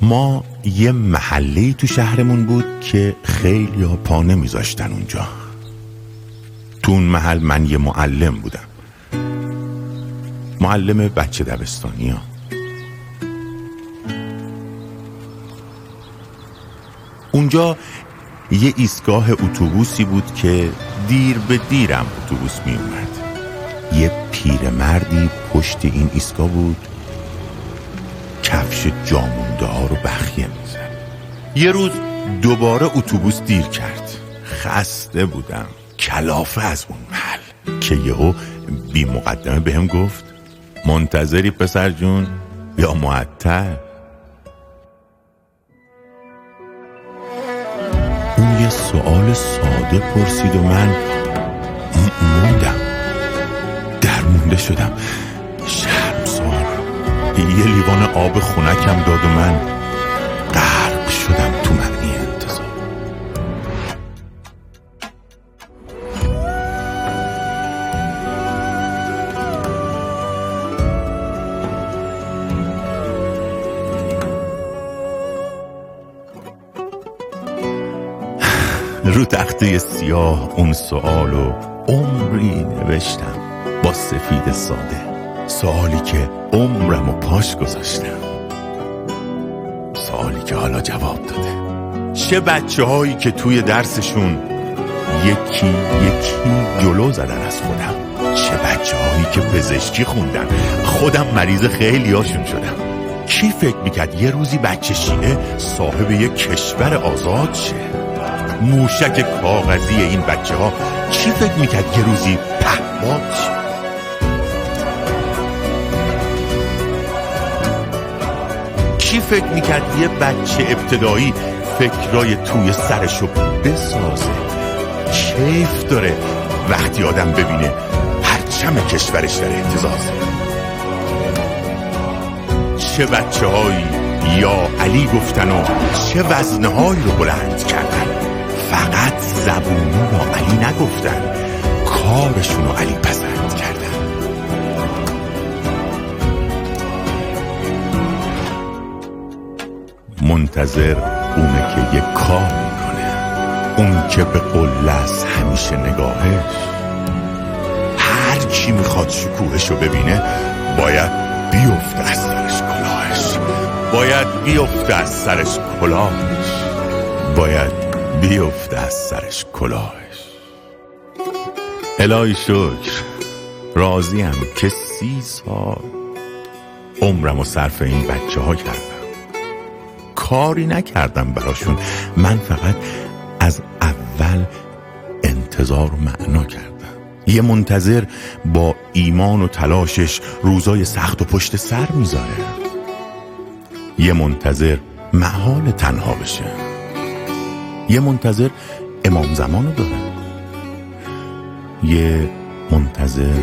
ما یه محله‌ای تو شهرمون بود که خیلی ها پا نمیذاشتن اونجا. تو اون محل من یه معلم بودم، معلم بچه دبستانی ها. اونجا یه ایستگاه اتوبوسی بود که دیر به دیرم اتوبوس می اومد. یه پیرمردی پشت این ایستگاه بود، کفش جامونده ها رو بخیه میزد. یه روز دوباره اتوبوس دیر کرد، خسته بودم، کلافه از اون محل، که یهو بی مقدمه بهم گفت منتظری پسر جون یا معطل؟ اون یه سوال ساده پرسید و من موندم، درمونده شدم، شرمسار. یه لیوان آب خنکم داد و من غرق شدم تو معنی انتظار. رو تخته سیاه اون سوالو عمری نوشتم با سفید ساده، سوالی که عمرمو پاش گذاشتم، سوالی که حالا جواب داده. چه بچه هایی که توی درسشون یکی یکی جلو زدن از خودم، چه بچه هایی که پزشکی خوندن، خودم مریض خیلی هاشون شدم. کی فکر میکرد یه روزی بچه شیعه صاحب یک کشور آزاد شه؟ موشک کاغذی این بچه ها کی فکر میکرد یه روزی پهپاد شه؟ کی فکر میکرد یه بچه ابتدایی فکرای توی سرشو بسازه؟ کیف داره وقتی آدم ببینه پرچم کشورش در اهتزازه. چه بچه هایی یا علی گفتن و چه وزنه هایی رو بلند کردن، فقط زبونی رو علی نگفتن، کارشون رو علی پسند کردن. منتظر اونه که یه کار میکنه، اون که به قله است همیشه نگاهش. هر کی میخواد شکوهش رو ببینه باید بیفته از سرش کلاهش، باید بیفته از سرش کلاهش، باید بیفته از سرش کلاهش. الهی شکر راضیم که 30 سال عمرمو صرف این بچه ها کردم، کاری نکردم براشون، من فقط از اول انتظار و معنا کردم. یه منتظر با ایمان و تلاشش روزای سخت و پشت سر میذاره، یه منتظر محال تنها بشه، یه منتظر امام زمانو داره، یه منتظر